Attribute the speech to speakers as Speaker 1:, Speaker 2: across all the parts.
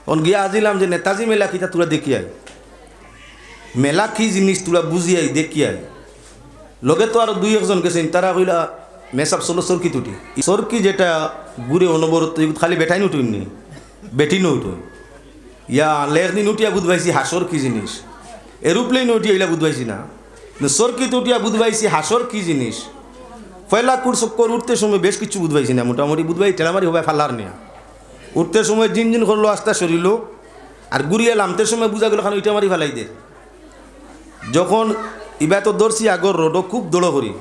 Speaker 1: On গিয়া আজিলাম যে নেতাজি মেলা কিতা তোরা দেখি আই মেলা কি জিনিস তোরা বুঝি আই দেখি আই লগে তো আরো দুই একজন গেছেন তারা কইলা মেসাব চলো সরকি তুটি সরকি যেটা ঘুরে অনবরত খালি বেটাই নুটুননি বেটি নুটুন ইয়া লের দিন উঠিয়া বুধবাইছি হাসর কি জিনিস এরোপ্লেন উঠিয়া এগুলা বুধবাইছি না সরকি উঠিয়া বুধবাইছি হাসর কি জিনিস পয়লা কুর চক্কর উঠতে সময় বেশ কিছু বুধবাইছি না মোটামুটি বুধবাই টেলামারি হবে ফাল্লার নেয়া উঠতে সময় জিন করলো আস্তে সরিল আর ঘুরিয়ে নামতে সময় বুঝা গেল খান ওইটা মারি ফেলাই দে যখন ইবা তো দৌড়ছি আগর রোডও খুব দৌড়ো করি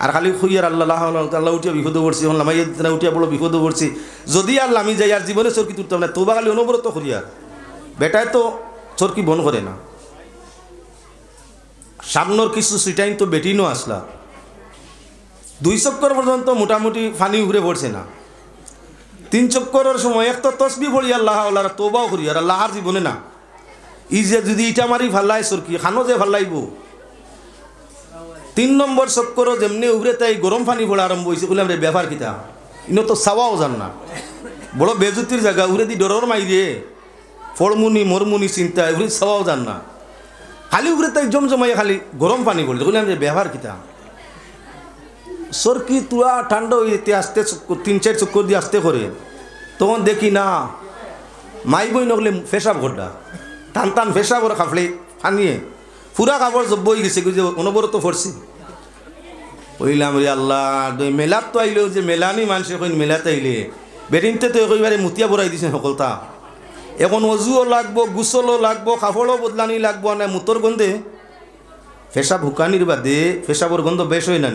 Speaker 1: আর খালি খুইয়ার আল্লাহ আল্লাহ উঠিয়া বিপদে পড়ছি এখন লামাই উঠিয়া বড় বিপদে পড়ছি যদি আর লামি যাই আর জীবনে চরকি তুলতাম না তোবা খালি অনবরত করি আর বেটায় তো চরকি বন করে না সামনের কিছু সিটাইন তো বেটিনও আসলা 2 চক্কর পর্যন্ত মোটামুটি ফানি উড়ে পড়ছে না 3 চক্করের সময় এক তো তসবি পড়ি আল্লাহ আল্লাহ তোবাও করি আর আল্লাহর জীবনে না ই যে যদি ইটা মারি ফাল্লাই সরকি খানো যে ফাল্লাইব 3 নম্বর চক্করও যেমনি উড়ে তাই গরম পানি পড়া আরম্ভ হয়েছে বললাম রে ব্যাপার কিতা ইনো তো চাওয়াও জান না বড় বেজুতির জায়গা উড়ে দি ডরর মাইরে ফড়মুনি মরমুনি চিন্তা উড়ে চাওয়াও জান না খালি উড়ে তাই জমজমাই খালি গরম পানি পড়লে বললাম রে ব্যাপার কিতা সরকি তুয়া ঠান্ডা হইতে আসতে 3-4 চক্কর দিয়ে আসতে করে তখন দেখি না মাই বই নগলে ফেসাব ঘটা টান টান ফেসাব ওরা খাফলে ফানিয়ে পুরা কাপড় জব্বই গেছে যে অনবরত পড়ছি কইলাম রে আল্লাহ মেলাত তো আইলেও যে মেলানি মানুষে কইন মেলাতে আইলে বেটিনতে তো একেবারে মুতিয়া বড়াই দিছেন সকলতা এখন অজুও লাগবো গুসলও লাগবো কাপড়ও বদলানি লাগবো না মুতর গন্ধে ফেসাব হুকানির বাদে ফেসাবর গন্ধ বেশ হয় না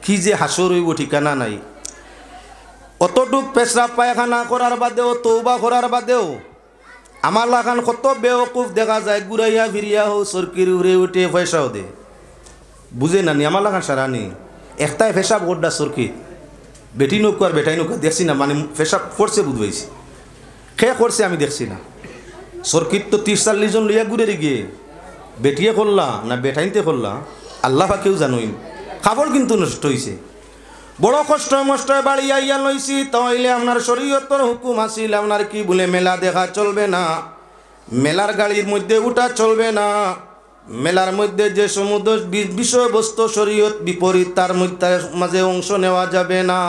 Speaker 1: কি যে হাসর হইব ঠিকানা নাই অতটুক পেশরাব পায়খানা করার বাদেও তৌবা করার বাদেও আমার লাগান কত বেওকুফ দেখা যায় ঘুরাইয়া ফিরিয়া হো সরকির উড়ে উঠে পয়সাও দে বুঝে নানি আমার লাগান সারানি একটাই ফেসাব গোড্ডা সরকি বেটি নৌকো আর বেটাই নৌকা দেখছি না মানে ফেসাব করছে বুঝবাইছি খেয়ে করছে আমি দেখছি না সরকির তো 30-40 জন লইয়া ঘুরে গিয়ে বেটিয়ে করলা না বেটাইনতে করলা আল্লাহ কেউ জানোই খাবার কিন্তু নষ্ট হয়েছে বড় কষ্ট মষ্টয় বাড়ি আইয়া লইছি তাইলে আপনার শরীয়তের হুকুম আসিল আপনার কি বলে মেলা দেখা চলবে না মেলার গাড়ির মধ্যে উঠা চলবে না মেলার মধ্যে যে সমুদ্র বিষয়বস্তু শরীয়ত বিপরীত তার মধ্যে মাঝে অংশ নেওয়া যাবে না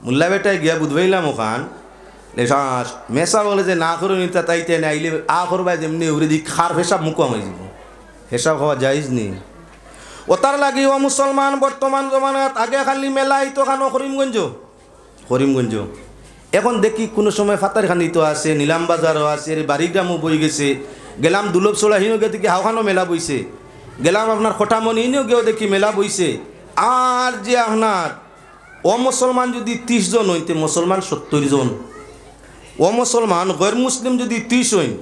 Speaker 1: মোল্লা বেটায় গিয়া বুধবাইলাম ওখান মেসা বলে যে না করে নিতে তাইতে আইলে আ করবাই যেমনি উড়ে দিক খার ফেসাব মুখ হয়ে যাব ফেসাব খাওয়া যাইজ নি ওতার লাগি ও মুসলমান বর্তমান জমানাত আগে খালি মেলাই তো খানো করিমগঞ্জ এখন দেখি কোনো সময় ফাতারখানি তো আছে নিলাম বাজারও আছে বাড়িগ্রামও বই গেছে গেলাম দুলভ চোলাহিনও গিয়ে দেখি হাওখানো মেলা বইছে গেলাম আপনার খোটামনিও গিয়েও দেখি মেলা বইছে আর যে আপনার ও মুসলমান যদি 30 জন হইতে মুসলমান 70 জন ও মুসলমান গैर মুসলিম যদি 30 হইন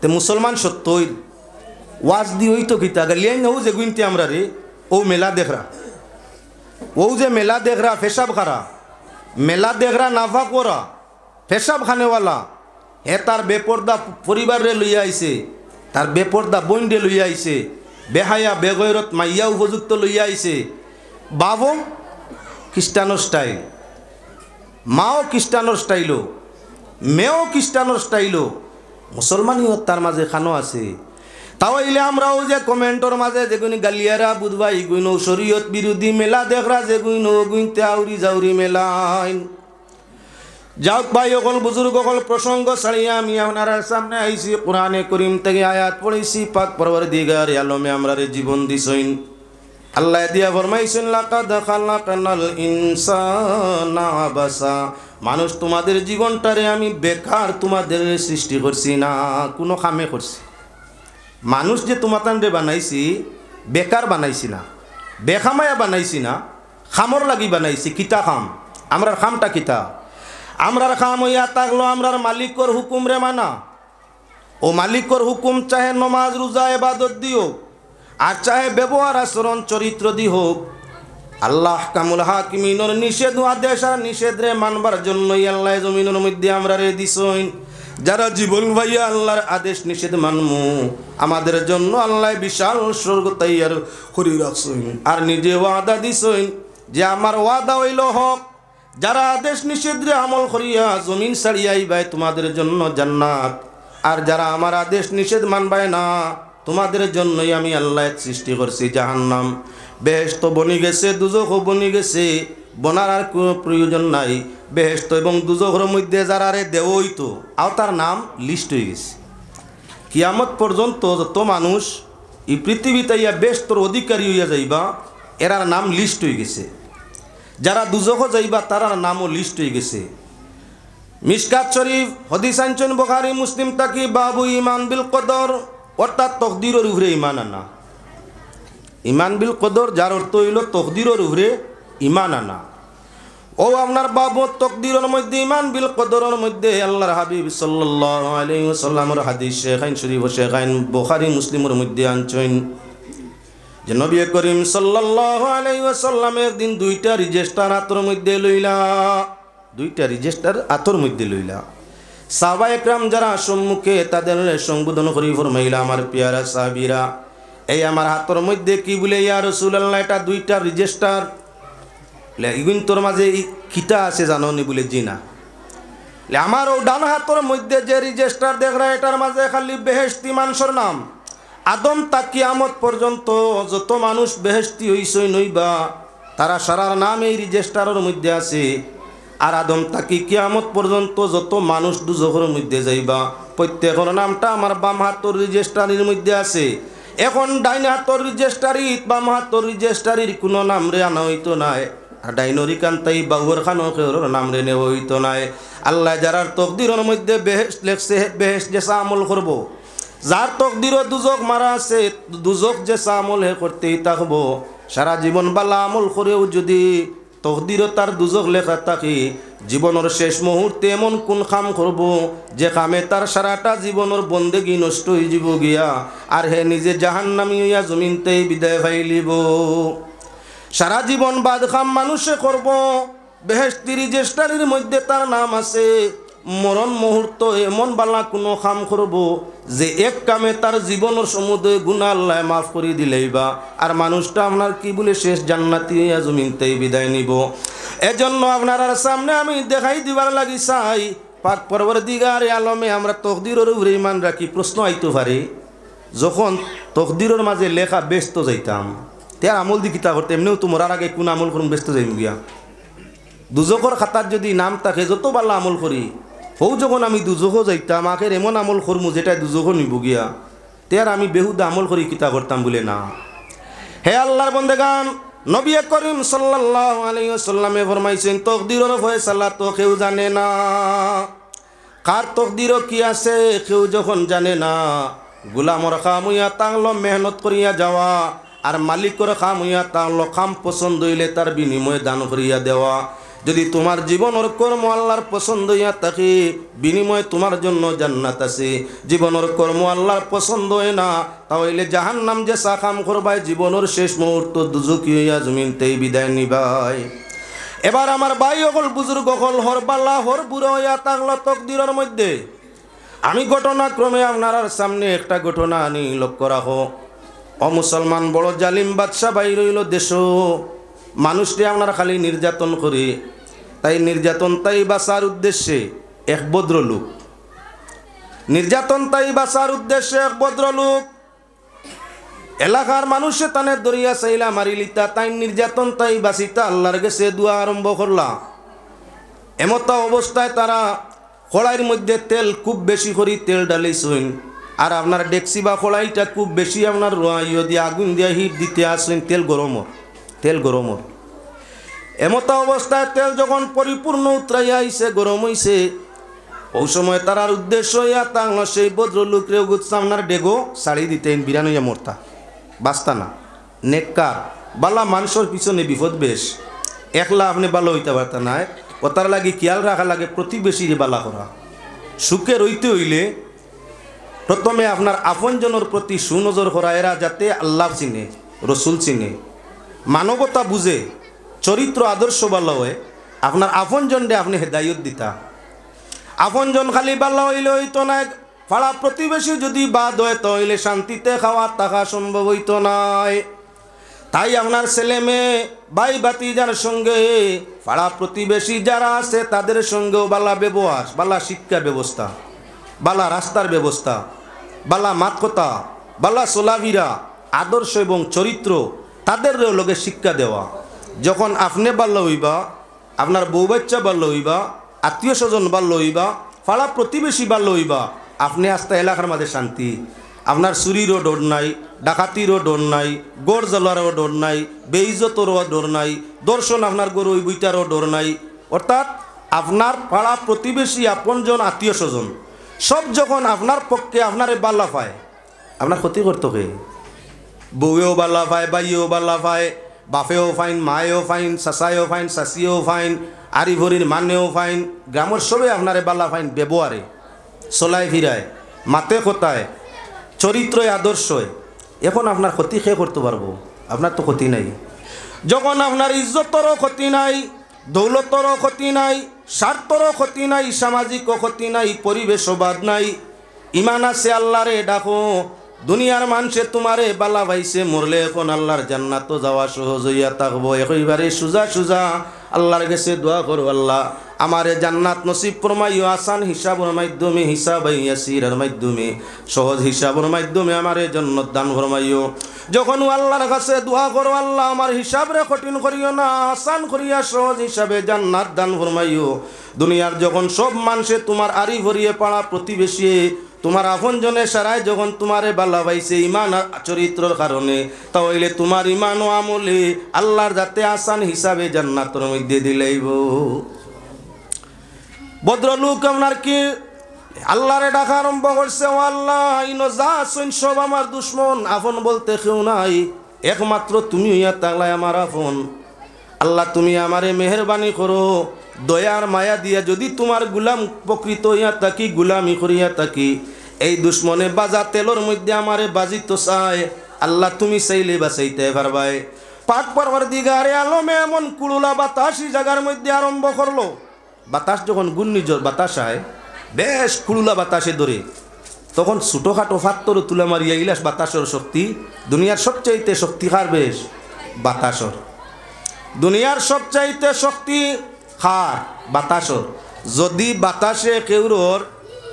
Speaker 1: তে মুসলমান 70 ওয়াজ দি হইতো কিতা গলিয়াই না যে গুনতে আমরা রে ও মেলা দেখ রা ও যে মেলা দেখ রা পেশাব খারা মেলা দেখ রা নাফা করা পেশাব খানেওয়ালা হে তার বেপর্দা পরিবার রে লইয়া আইছে তার বেপর্দা বোন রে লইয়া আইছে বেহায়া বেগৈরত মাইয়া উপযুক্ত লইয়া আইছে বাবো খ্রিস্টানোর স্টাইল মাও খ্রিস্টানোর স্টাইলও মেয়েও খ্রিস্টানোর স্টাইলও মুসলমানিও তার মাঝে খানো আছে তাহলে আমরাও যে কমেন্টর মাঝে যেগুনি গালিয়ারা বুধবা ইগুইন শরীয়ত বিরোধী মেলা দেখরা যেগুইন গুইনতে আউরি জাউরি মেলাইন যাওক ভাই অকল বুজুর্গ অকল প্রসঙ্গ ছাড়িয়া আমি আপনার সামনে আইছি কোরআনে করিম থেকে আয়াত পড়েছি পাক পরওয়ারদিগার আলমে আমরারে জীবন দিছইন আল্লাহ দিয়া ফরমাইছেন লাকাদ খালাকনাল ইনসানা আবাসা মানুষ তোমাদের জীবনটারে আমি বেকার তোমাদের সৃষ্টি করছি না কোনো কামে করছি মানুষ যে তোমাতানরে বানাইছি বেকার বানাইছি না বেখামায়া বানাইছি না খামর লাগি বানাইছি কিতা খাম আমরার খামটা কিতা আমরার খাম হইয়া থাকলো আমরার মালিকর হুকুম রে মানা ও মালিকর হুকুম চাহে নমাজ রোজা ইবাদত দিও আর চাহে ব্যবহার আচরণ চরিত্র দি হোক আল্লাহ কামুল হাকিমিনের নিষেধ আদেশ আর নিষেধ রে মানবার জন্যই আল্লাহ জমিনের মধ্যে আমরা রে দিছইন যারা জীবন ভাইয়া আল্লাহর আদেশ নিষেধ মানমু আমাদের জন্য আল্লাহ বিশাল স্বর্গ তৈয়ার করে রাখছইন আর নিজে ওয়াদা দিছইন যে আমার ওয়াদা হইল হক যারা আদেশ নিষেধে আমল করিয়া জমিন ছাড়িয়া আইবাই তোমাদের জন্য জান্নাত, আর যারা আমার আদেশ নিষেধ মানবায় না তোমাদের জন্যই আমি আল্লাহ সৃষ্টি করছি জাহান্নাম। বেহেশত বনি গেছে, দুজখও বনি গেছে, বনার আর কোনো প্রয়োজন নাই। বেহেশত এবং দুজখের মধ্যে যারা দেওই তো আর তার নাম লিস্ট হয়ে গেছে। কিয়ামত পর্যন্ত যত মানুষ এই পৃথিবীতে ইয়া বেহেশতর অধিকারী হইয়া যাইবা এরার নাম লিস্ট হয়ে গেছে। যারা দুজখও যাইবা তারার নামও লিস্ট হয়ে গেছে। মিশকাত শরীফ হাদিস আনছেন বুখারী মুসলিম তাকি বাবু ইমান বিল কদর, অর্থাৎ তকদিরের উপরে ইমান আনা। ইমান বিল কদর যার অর্থ হইল তকদিরের উপরে ইমান আনা। ও আপনার বাবু তকদিরের মধ্যে ইমান বিল কদরের মধ্যে আল্লাহর হাবিব সাল্লাল্লাহু আলাইহি ওয়াসাল্লামের হাদিস শেখাইন শরীফ শেখাইন বুখারী মুসলিমের মধ্যে আনছেন যে নবী করিম সাল্লাল্লাহু আলাইহি ওয়াসাল্লাম একদিন দুইটা রেজিস্টার হাতের মধ্যে লইলা, দুইটা রেজিস্টার হাতের মধ্যে লইলা। সাহাবা একরাম যারা সম্মুখে তাদের সম্বোধন করি ফরমাইলা, আমার পেয়ারা সাহাবীরা, এই আমার হাতের মধ্যে কি বলে ইয়া রাসূলুল্লাহ, এটা দুইটা রেজিস্টার, এগুন তোর মাঝে কিটা আছে জানো নি? বলে জি না। আমার ও ডান হাতের মধ্যে যে রেজিস্টার দেখরা এটার মাঝে খালি বেহেশতি মানুষের নাম। আদম তা কিয়ামত পর্যন্ত যত মানুষ বেহেশতি হইসই নইবা তারা সারার নাম এই রেজিস্টারের মধ্যে আছে। আর আদম তাকি কিয়ামত পর্যন্ত যত মানুষ দুজখের মধ্যে যাইবা প্রত্যেকের নামটা আমার বাম হাতের রেজিস্টারের মধ্যে আছে। এখন ডাইন হাতের রেজিস্টারিত বাম হাতের রেজিস্টারির কোনো নাম রে আনা হইতো নাই, আর ডাইনরি কান্তাই বাউর খানো কেউর নাম রে নেওয়া হইতো নাই। আল্লাহ যারার তকদিরের মধ্যে বেহেশত লেখছে বেহেশত যেসা আমল করব, যার তকদিরও দুজক মারা আছে দুজক যেসা আমল হে করতেই থাকবো। সারা জীবন বালা আমল করেও যদি তকদিরও তার দুজক লেখা থাকে, জীবনের শেষ মুহূর্তে এমন কোন কাম করব যে কামে তার সারাটা জীবনের বন্দেগী নষ্ট হয়ে যাব গিয়া, আর হে নিজে জাহান্নামী হইয়া জমিনতেই বিদায় ফাইলিব। সারা জীবন বাদ কাম মানুষে করব, বেহেশতি রেজিস্টারির মধ্যে তার নাম আছে। মরণ মুহূর্ত এমন বালা কোনো কাম করব যে এক কামে তার জীবনের সমুদয় গুনাহ আল্লাহ মাফ করে দিলেইবা, আর মানুষটা আপনার কি বলে শেষ জান্নাতি হইয়া জমিনতেই বিদায় নিব। এজন্য আপনার সামনে আমি দেখাই দিবার লাগি চাই, পাক পরবর্তীগার আলমে আমরা তকদিরের উপরে ইমান রাখি। প্রশ্ন আইতে পারে, যখন তকদিরের মাঝে লেখা ব্যস্ত যাইতাম তার আমল দি কিতা করতে, এমনিও তো মরার আগে কোন আমল করুন ব্যস্ত যাইম গিয়া। দুজখর খাতার যদি নাম থাকে যত বালা আমল করি, হৌ যখন আমি দুজখও যাইতাম আখের এমন আমল করমু যেটা দুজখও নিব গিয়া, তার আমি বেহুদা আমল করি কিতা করতাম বলে না। হে আল্লাহর বন্দেগান, নবী করিম সাল্লাল্লাহু আলাইহি ওয়াসাল্লামে ফরমাইছেন তকদিরের ফয়সালা তো কেউ জানে না। কার তকদিরও কি আছে কেউ যখন জানে না, গোলামর কাম হইয়া তাংলো মেহনত করিয়া যাওয়া, আর মালিকর কাম হইয়া তাংলো কাম পছন্দ হইলে তার বিনিময়ে দান করিয়া দেওয়া। যদি তোমার জীবনের কর্ম আল্লাহর পছন্দ হইয়া থাকে, বিনিময়ে তোমার জন্য জান্নাত আছে। জীবনের কর্ম আল্লাহর পছন্দ হয় না, তাহলে জাহান্নাম যে কাম করবাই জীবনের শেষ মুহূর্ত দুজকি হইয়া জমিনতেই বিদায় নিবাই। এবার আমার ভাই অকল বুজুর্গ অকল হর বাল্লা হর বুড়ো হইয়া থাকলো তকদিরের মধ্যে। আমি ঘটনাক্রমে আপনার সামনে একটা ঘটনা আনি, লক্ষ্য রাখো। অমুসলমান বড় জালিম বাদশা বাইর হইল দেশ, মানুষটি আপনার খালি নির্যাতন করে। তাই নির্যাতন তাই বাঁচার উদ্দেশ্যে এক ভদ্রলোক, নির্যাতন তাই বাঁচার উদ্দেশ্যে এক ভদ্রলোক এলাকার মানুষে তানে দরিয়া চাইলা মারি লিতা। তাই নির্যাতন তাই বাঁচিতা আল্লাহর কাছে দোয়া আরম্ভ করলা। এমতা অবস্থায় তারা কড়াইয়ের মধ্যে তেল খুব বেশি করে তেল ডালিছেন, আর আপনার ডেকসি বা কড়াইটা খুব বেশি আপনার ইয়ে দিয়ে আগুন দিয়ে হিট দিতে আসেন তেল গরমর। এমতা অবস্থায় তেল যখন পরিপূর্ণ উতরাইয়া আইছে গরম হইছে, ওই সময় তারার উদ্দেশ্য হইয়া তাংলো সেই ভদ্রলোকরে আপনার ডেগো শাড়ি দিতেন, বিরান হইয়া মরতা বাঁচতা না। নেককার বালা মানুষের পিছনে বিপদ বেশ, একলা আপনি ভালো হইতে পারতা না। ও তার লাগে খেয়াল রাখা লাগে প্রতিবেশীরে বালা করা। সুখে রইতে হইলে প্রথমে আপনার আপনজনের প্রতি সুনজর করা, এরা যাতে আল্লাহ চিনে, রসুল চিনে, মানবতা বুঝে, চরিত্র আদর্শ ভালো হয়। আপনার আপনজনরে আপনি হেদায়ত দিতা। আপনজন খালি ভালো হইলে হইতো না, পাড়া প্রতিবেশী যদি বাদ হয় তাহলে শান্তিতে খাওয়া থাকা সম্ভব হইতো নাই। তাই আপনার ছেলে মেয়ে ভাই ভাতিজার সঙ্গে পাড়া প্রতিবেশী যারা আছে তাদের সঙ্গেও বালা ব্যবহার, বালা শিক্ষা ব্যবস্থা, বালা রাস্তার ব্যবস্থা, বালা মাতকতা, বালা চলাফেরা, আদর্শ এবং চরিত্র তাদের লগে শিক্ষা দেওয়া। যখন আপনি বাল্য হইবা, আপনার বউ বাচ্চা বাল্য হইবা, আত্মীয় স্বজন বাল্য হইবা, পাড়া প্রতিবেশী বাল্য হইবা, আপনি আস্তে এলাকার মাঝে শান্তি। আপনার চুরিরও ডর নাই, ডাকাতিরও ডর নাই, গড় জ্বলারও ডর নাই, বেইজ্জতরও ডর নাই, দর্শন আপনার গরু বইটারও ডর নাই। অর্থাৎ আপনার পাড়া প্রতিবেশী, আপনজন, আত্মীয় স্বজন সব যখন আপনার পক্ষে আপনারে বাল্লা পায়, আপনার ক্ষতি করতে হবে। বউয়েও বাল্লা পায়, বাইয়েও বাল্লা পায়, বাপেও ফাইন, মায়েও ফাইন, চাচায়েও ফাইন, চাচিয়েও ফাইন, আরি ভরির মানেও ফাইন, গ্রামের সবে আপনারে বাল্লা ফাইন ব্যবহারে, চলাই ফিরায়, মাতে কথায়, চরিত্রই আদর্শই। এখন আপনার ক্ষতি খেয়ে করতে পারবো? আপনার তো ক্ষতি নাই। যখন আপনার ইজ্জতরও ক্ষতি নাই, দৌলতরও ক্ষতি নাই, স্বার্থরও ক্ষতি নাই, সামাজিকও ক্ষতি নাই, পরিবেশও বাদ নাই, ইমান আছে আল্লাহরে ডাকো, দুনিয়ার মানুষে তোমারে বালা ভাইছে, মরলে এখন আল্লাহর জান্নাত যাওয়া সহজ হইয়া থাকবো। একেবারে সুজা সুজা আল্লাহর কাছে দোয়া করো, আল্লাহ আমারে জান্নাত নসিব ফরমাইও, আসান হিসাবের মাধ্যমে, হিসাব ইয়াসিরের মাধ্যমে, সহজ হিসাবের মাধ্যমে আমারে জান্নাত দান ফরমাইও। যখন আল্লাহর কাছে দোয়া করো, আল্লাহ আমার হিসাবরে কঠিন করিও না, আসান করিয়া সহজ হিসাবে জান্নাত দান ফরমাইও। দুনিয়ার যখন সব মানুষে তোমার আরি ভরিয়ে পাড়া প্রতিবেশী, তোমার আপনজনে সারায় যখন তোমারে বালা পাইছে ইমান চরিত্রর কারণে, তাহলে তোমার ইমান ও আমলে আল্লাহর যাতে আসান হিসাবে জান্নাতের মধ্যে দিলেইব। ভদ্রলোক আপনার কি আল্লাহরে ডাকা আরম্ভ করছে, ও আল্লাহ ইনো যা আছেন সব আমার দুশ্মন, আপন বলতে কেউ নাই, একমাত্র তুমি হইয়া তাগলাই আমার আপন। আল্লাহ তুমি আমারে মেহরবানি করো, দয়ার মায়া দিয়া যদি তোমার গুলাম প্রকৃত হইয়া থাকি, গুলামি করিয়া থাকি, এই দুশ্মনে বাজা তেলর মধ্যে আমারে বাজিত চায়, আল্লাহ তুমি চাইলে বাঁচাইতে পারবাই। পাক পরওয়ারদিগারে আলমে এমন কুড়ুলা বাতাসি জায়গার মধ্যে আরম্ভ করলো। বাতাস যখন ঘূর্ণিঝড় বাতাস হয়, বেশ কুড়ুলা বাতাসে ধরে, তখন ছোটোখাটো ফাত্তর তুলে মারিয়া ইলাস বাতাসর শক্তি। দুনিয়ার সবচাইতে শক্তি কার? বেশ বাতাসর। দুনিয়ার সবচাইতে শক্তি কার? বাতাসর। যদি বাতাসে কেউর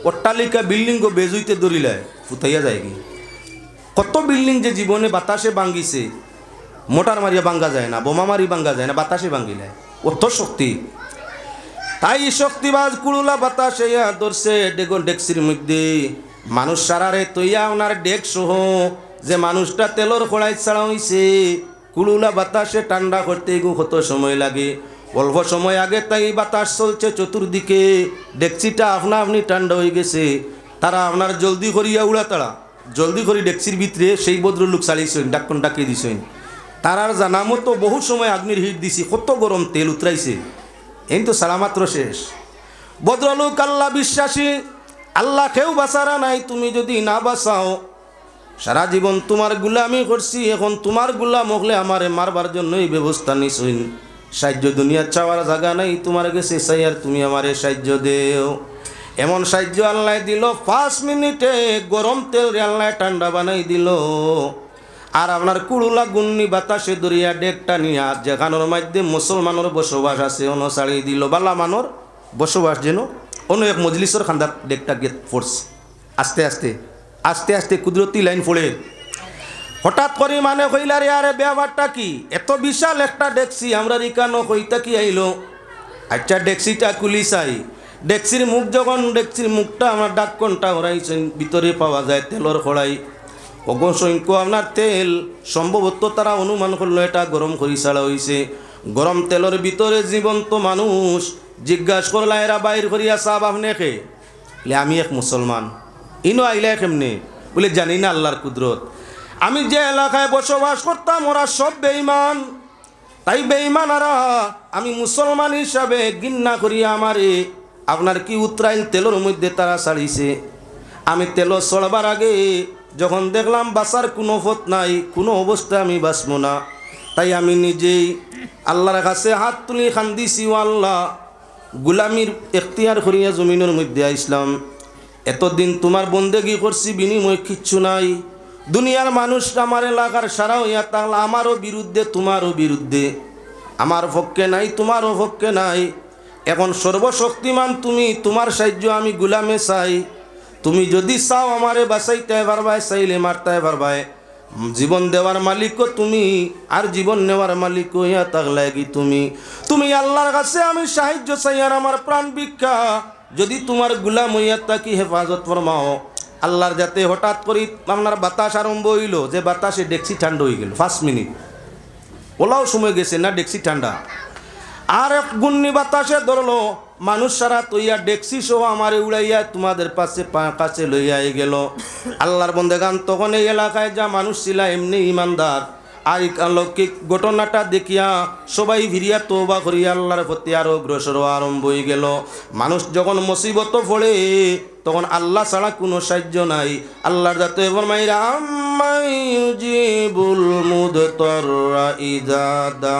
Speaker 1: অট্টালিকা বিল্ডিংও বেজুইতে ধরিলায় ফুটাইয়া যায় কি? কত বিল্ডিং যে জীবনে বাতাসে ভাঙ্গিছে, মোটার মারিয়া ভাঙ্গা যায় না, বোমা মারি ভাঙ্গা যায় না, বাতাসে ভাঙ্গিলায়, অত শক্তি। তাই শক্তিবাজ কুড়ুলা বাতাসে ধরছে ডেকসির মধ্যে, মানুষ সারারে তৈয়া ওনার ডেক সহ যে মানুষটা তেলর খোড়াই ছাড়া হইছে, কুড়ুলা বাতাসে ঠান্ডা করতে কত সময় লাগে। অল্প সময় আগে তাই বাতাস চলছে চতুর্দিকে, ডেকচিটা আপনা আপনি ঠান্ডা হয়ে গেছে। তারা আপনার জলদি করিয়া উড়া, তারা জলদি করে ডেকচির ভিতরে সেই ভদ্রলোক চালিয়েছেন, ডাক্কন ডাকিয়ে দিছেন। তারার জানা মতো বহু সময় আগ্নির হিট দিছি, কত গরম তেল উতরাইছে, এই তো সালামাত্র শেষ। ভদ্রলোক আল্লাহ বিশ্বাসী, আল্লাহ কেউ বাঁচারা নাই, তুমি যদি না বাঁচাও, সারা জীবন তোমার গুলামি করছি, এখন তোমার গুলাম হলে আমারে মারবার জন্যই ব্যবস্থা নিছইন। সাহায্য দুনিয়ার চাওয়ার জায়গা নাই, তোমার কাছে চাই আর তুমি আমারে সাহায্য দেও। এমন সাহায্য আল্লাহ দিল, 5 মিনিটে গরম তেল আল্লাহ ঠান্ডা বানাই দিল। আর আপনার কুড়ুলা গুন্নি বাতাসে দরিয়া ডেকটা নিয়া যেখানোর মধ্যে মুসলমানের বসবাস আছে অন্য ছাড়িয়ে দিল। বালা মানর বসবাস যেন অন্য এক মজলিসের খান্দার ডেকটা গেট ফোর্স আস্তে আস্তে আস্তে আস্তে কুদরতি লাইন পড়ে হঠাৎ করে মানে কইলারে, আরে ব্যাপারটা কি? এত বিশাল একটা ডেকসি আমরা রিকানো কইতা কি আইলো? আচ্ছা ডেকসিটা খুলি চাই। ডেকসির মুখ যখন, ডেকসির মুখটা আমার ডাক্কনটা হরাইছেন, ভিতরে পাওয়া যায় তেলর কড়াই, অগসংখ্য আপনার তেল। সম্ভবত তারা অনুমান করলো এটা গরম করি ছাড়া হয়েছে। গরম তেলের ভিতরে জীবন্ত মানুষ। জিজ্ঞাসা করলা এরা বাইর করিয়া চাপ আপনি কে? আমি এক মুসলমান। ইনো আইলে কেমনে? বলে জানি না আল্লাহর কুদরত। আমি যে এলাকায় বসবাস করতাম ওরা সব বেঈমান, তাই বেঈমানারা আমি মুসলমান হিসাবে ঘৃণা করিয়া আমারে আপনার কি উতরাইল তেলের মধ্যে তারা ছাড়িছে। আমি তেল চড়বার আগে যখন দেখলাম বাঁচার কোনো পথ নাই, কোনো অবস্থায় আমি বাঁচব না, তাই আমি নিজেই আল্লাহর কাছে হাত তুলি খান্দিছি, ও আল্লাহ গুলামির এখতিয়ার করিয়া জমিনের মধ্যে আইসলাম। এতদিন তোমার বন্দেগি করছি, বিনিময় কিচ্ছু নাই। দুনিয়ার মানুষ আমার এলাকার সারা হইয়া থাকলে আমারও বিরুদ্ধে তোমারও বিরুদ্ধে, আমার পক্ষে নাই তোমারও পক্ষে নাই। এখন সর্বশক্তিমান তুমি, তোমার সাহায্য আমি গুলামে চাই। তুমি যদি চাও আমারে বাঁচাইতে পারবাই, চাইলে মারতে পারবাই। জীবন দেওয়ার মালিকও তুমি, আর জীবন নেওয়ার মালিক হইয়া থাকলে কি তুমি। তুমি আল্লাহর কাছে আমি সাহায্য চাই আর আমার প্রাণ ভিক্ষা, যদি তোমার গুলাম হইয়া থাকি হেফাজত ফরমাও। আল্লাহর যাতে হঠাৎ করে আপনার বাতাস আরম্ভ হইল, যে বাতাসে ডেকসি ঠান্ডা হয়ে গেল 5 মিনিট, ওলাও সময় গেছে না ডেকসি ঠান্ডা। আর এক গুন্নি বাতাসে ধরলো, মানুষ সারা তৈয়া ডেকসি সহ আমারে উড়াইয়া তোমাদের কাছে লইয়া গেল। আল্লাহর বন্দেগান তখন এই এলাকায় যা মানুষ ছিল এমনি ইমানদার, আর অলৌকিক ঘটনাটা দেখিয়া সবাই ভিড়িয়া তওবা করিয়া আল্লাহর প্রতি আরো অগ্রসর আরম্ভ হয়ে গেল। মানুষ যখন মুসিবত পড়ে তখন আল্লাহ ছাড়া কোনো সাহায্য নাই। আল্লাহর যাতে ফরমাইরা আম্মাই ইউজিবুল মুদতাররা ইযা দা